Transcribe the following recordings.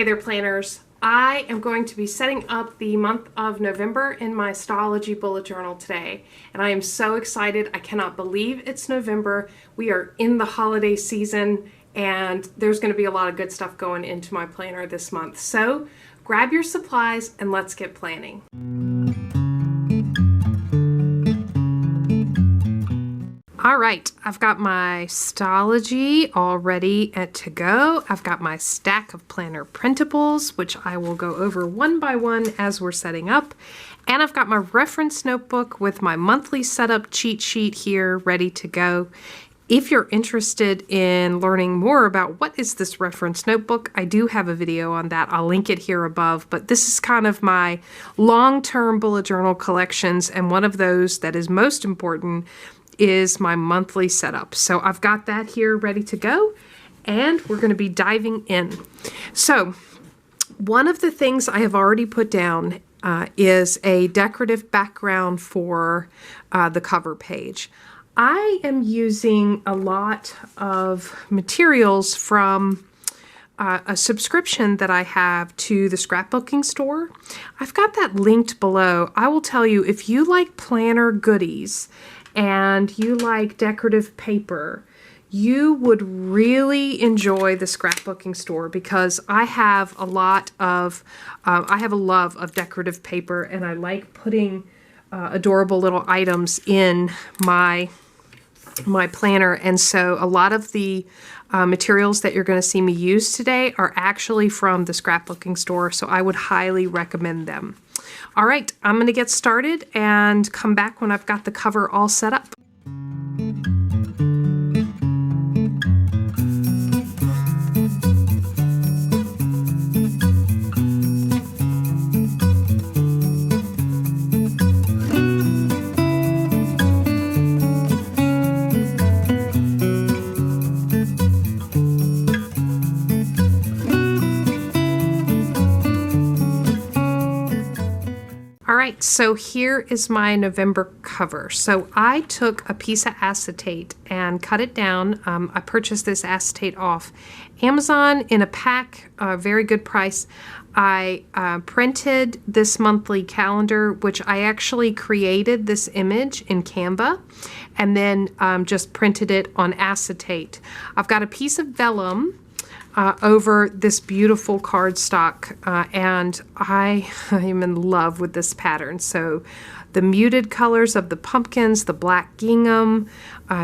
Hey there, planners. I am going to be setting up the month of November in my Stalogy bullet journal today, and I am so excited. I cannot believe it's November. We are in the holiday season, and there's going to be a lot of good stuff going into my planner this month. So grab your supplies and let's get planning. All right, I've got my Stalogy all ready to go. I've got my stack of planner printables, which I will go over one by one as we're setting up. And I've got my reference notebook with my monthly setup cheat sheet here ready to go. If you're interested in learning more about what is this reference notebook, I do have a video on that. I'll link it here above, but this is kind of my long-term bullet journal collections, and one of those that is most important is my monthly setup. So I've got that here ready to go, and we're going to be diving in. So one of the things I have already put down is a decorative background for the cover page. I am using a lot of materials from a subscription that I have to the scrapbooking store. I've got that linked below. I will tell you, if you like planner goodies and you like decorative paper, you would really enjoy the scrapbooking store, because I have a lot of, I have a love of decorative paper, and I like putting adorable little items in my planner. And so a lot of the materials that you're going to see me use today are actually from the scrapbooking store, so I would highly recommend them. All right, I'm going to get started and come back when I've got the cover all set up. Alright, so here is my November cover. So I took a piece of acetate and cut it down. I purchased this acetate off Amazon in a pack, very good price. I printed this monthly calendar, which I actually created this image in Canva and then just printed it on acetate. I've got a piece of vellum over this beautiful cardstock, and I am in love with this pattern. So the muted colors of the pumpkins, the black gingham,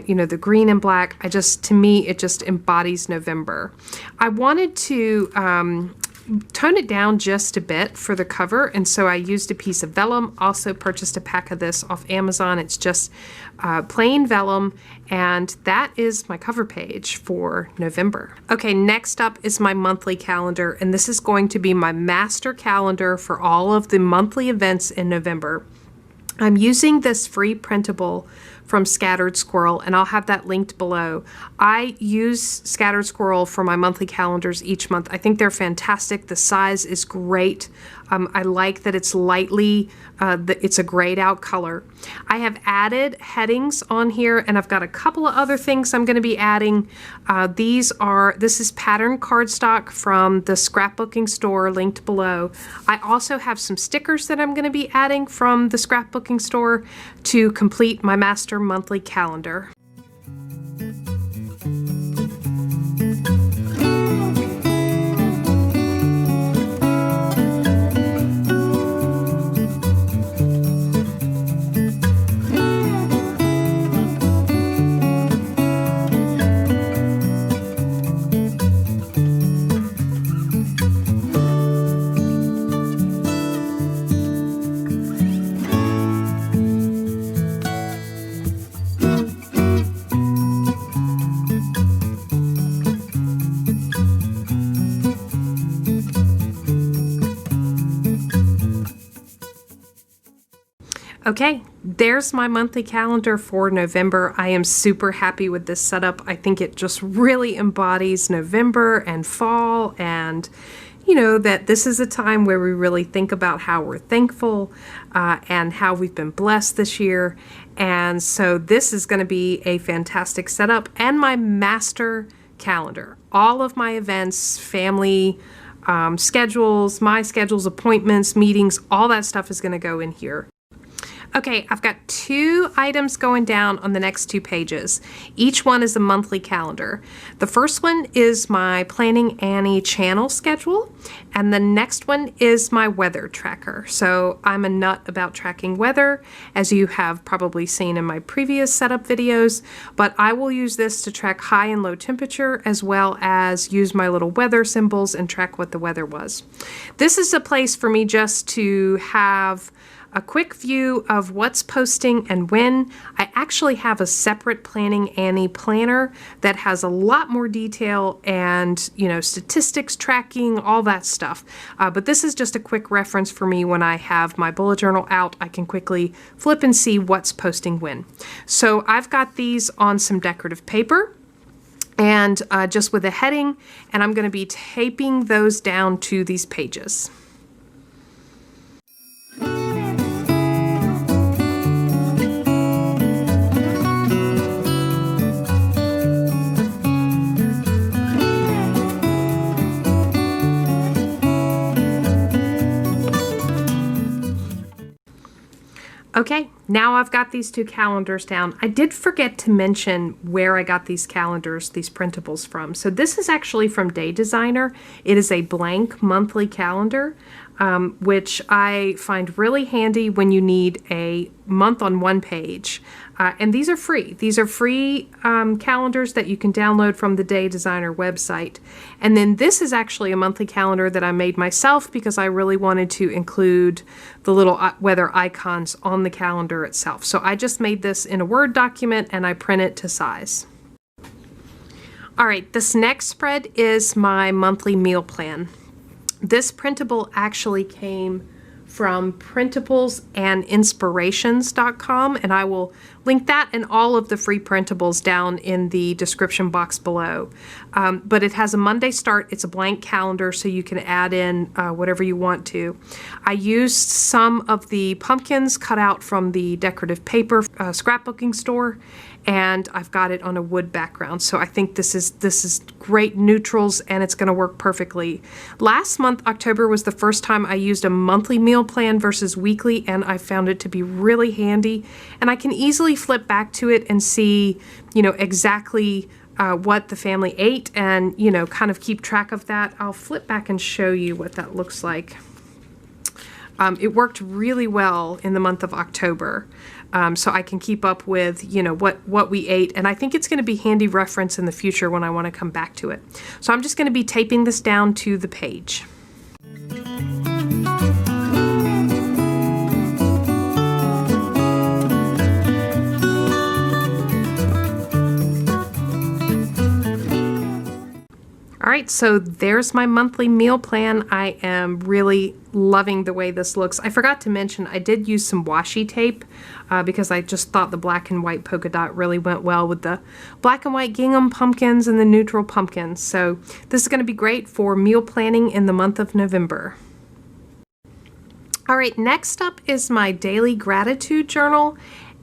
you know, the green and black, to me, it just embodies November. I wanted to tone it down just a bit for the cover, and so I used a piece of vellum. Also purchased a pack of this off Amazon. It's just plain vellum, and that is my cover page for November. Okay, next up is my monthly calendar, and this is going to be my master calendar for all of the monthly events in November. I'm using this free printable from Scattered Squirrel, and I'll have that linked below. I use Scattered Squirrel for my monthly calendars each month. I think they're fantastic. The size is great. I like that it's lightly, it's a grayed out color. I have added headings on here, and I've got a couple of other things I'm going to be adding. This is patterned cardstock from the scrapbooking store linked below. I also have some stickers that I'm going to be adding from the scrapbooking store to complete my master monthly calendar. Okay, there's my monthly calendar for November. I am super happy with this setup. I think it just really embodies November and fall, and you know, that this is a time where we really think about how we're thankful and how we've been blessed this year. And so this is going to be a fantastic setup, and my master calendar. All of my events, family schedules, my schedules, appointments, meetings, all that stuff is going to go in here. Okay, I've got 2 items going down on the next 2 pages. Each one is a monthly calendar. The first one is my Planning Annie channel schedule, and the next one is my weather tracker. So I'm a nut about tracking weather, as you have probably seen in my previous setup videos, but I will use this to track high and low temperature, as well as use my little weather symbols and track what the weather was. This is a place for me just to have a quick view of what's posting and when. I actually have a separate Planning Annie planner that has a lot more detail and, you know, statistics tracking, all that stuff. But this is just a quick reference for me when I have my bullet journal out. I can quickly flip and see what's posting when. So I've got these on some decorative paper and just with a heading, and I'm going to be taping those down to these pages. Okay, now I've got these 2 calendars down. I did forget to mention where I got these calendars, these printables from. So this is actually from Day Designer. It is a blank monthly calendar, which I find really handy when you need a month on one page. And these are free. These are free calendars that you can download from the Day Designer website. And then this is actually a monthly calendar that I made myself because I really wanted to include the little weather icons on the calendar itself. So I just made this in a Word document and I print it to size. All right, this next spread is my monthly meal plan. This printable actually came from printablesandinspirations.com, and I will link that and all of the free printables down in the description box below. But it has a Monday start. It's a blank calendar, so you can add in whatever you want to. I used some of the pumpkins cut out from the decorative paper scrapbooking store, and I've got it on a wood background. So I think this is great neutrals, and it's going to work perfectly. Last month, October, was the first time I used a monthly meal plan versus weekly, and I found it to be really handy. And I can easily flip back to it and see, you know, exactly what the family ate, and, you know, kind of keep track of that. I'll flip back and show you what that looks like. It worked really well in the month of October. So I can keep up with, you know, what we ate, and I think it's going to be handy reference in the future when I want to come back to it. So I'm just going to be taping this down to the page. All right, so there's my monthly meal plan. I am really loving the way this looks. I forgot to mention I did use some washi tape because I just thought the black and white polka dot really went well with the black and white gingham pumpkins and the neutral pumpkins. So this is going to be great for meal planning in the month of November. All right, next up is my daily gratitude journal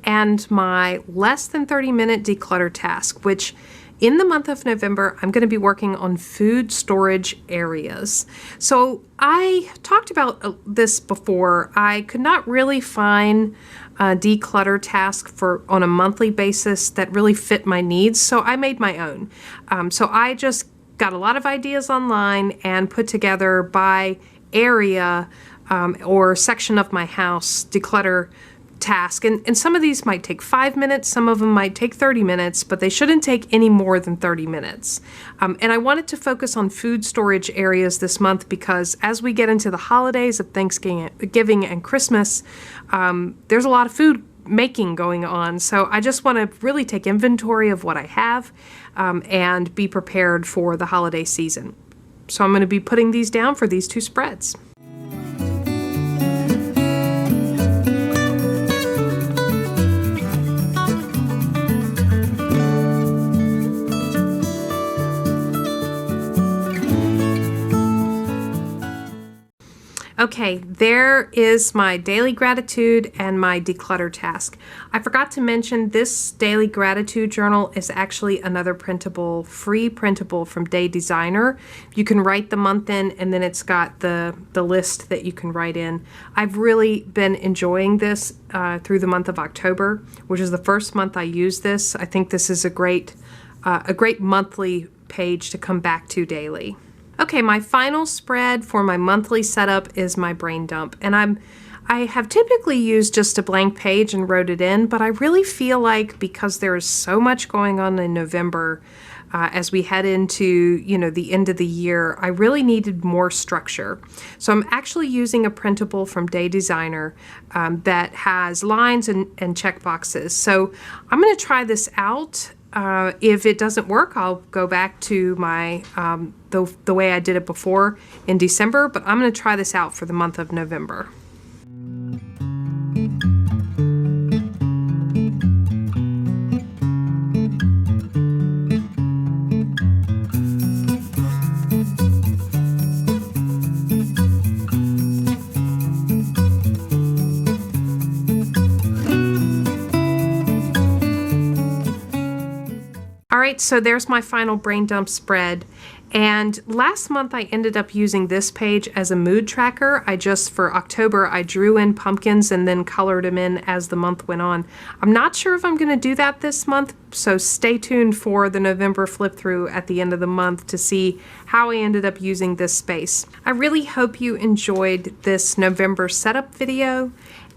and my less than 30-minute declutter task, which in the month of November, I'm going to be working on food storage areas. So I talked about this before. I could not really find a declutter task on a monthly basis that really fit my needs, so I made my own. So I just got a lot of ideas online and put together by area or section of my house declutter task, and some of these might take 5 minutes, some of them might take 30 minutes, but they shouldn't take any more than 30 minutes. And I wanted to focus on food storage areas this month because as we get into the holidays of Thanksgiving and Christmas, there's a lot of food making going on. So I just want to really take inventory of what I have and be prepared for the holiday season. So I'm going to be putting these down for these 2 spreads. Okay, there is my daily gratitude and my declutter task. I forgot to mention this daily gratitude journal is actually another printable, free printable from Day Designer. You can write the month in, and then it's got the list that you can write in. I've really been enjoying this through the month of October, which is the first month I used this. I think this is a great monthly page to come back to daily. Okay, my final spread for my monthly setup is my brain dump, and I have typically used just a blank page and wrote it in, but I really feel like because there is so much going on in November, as we head into the end of the year, I really needed more structure. So I'm actually using a printable from Day Designer that has lines and check boxes. So I'm going to try this out. If it doesn't work, I'll go back to my the way I did it before in December, but I'm going to try this out for the month of November. All right, so there's my final brain dump spread. And last month I ended up using this page as a mood tracker. For October, I drew in pumpkins and then colored them in as the month went on. I'm not sure if I'm going to do that this month, so stay tuned for the November flip through at the end of the month to see how I ended up using this space. I really hope you enjoyed this November setup video.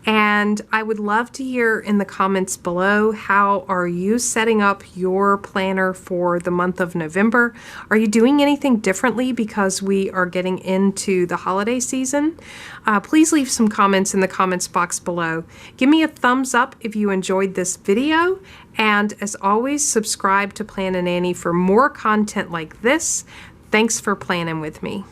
And I would love to hear in the comments below, how are you setting up your planner for the month of November? Are you doing anything differently because we are getting into the holiday season? Please leave some comments in the comments box below. Give me a thumbs up if you enjoyed this video. And as always, subscribe to Plan and Annie for more content like this. Thanks for planning with me.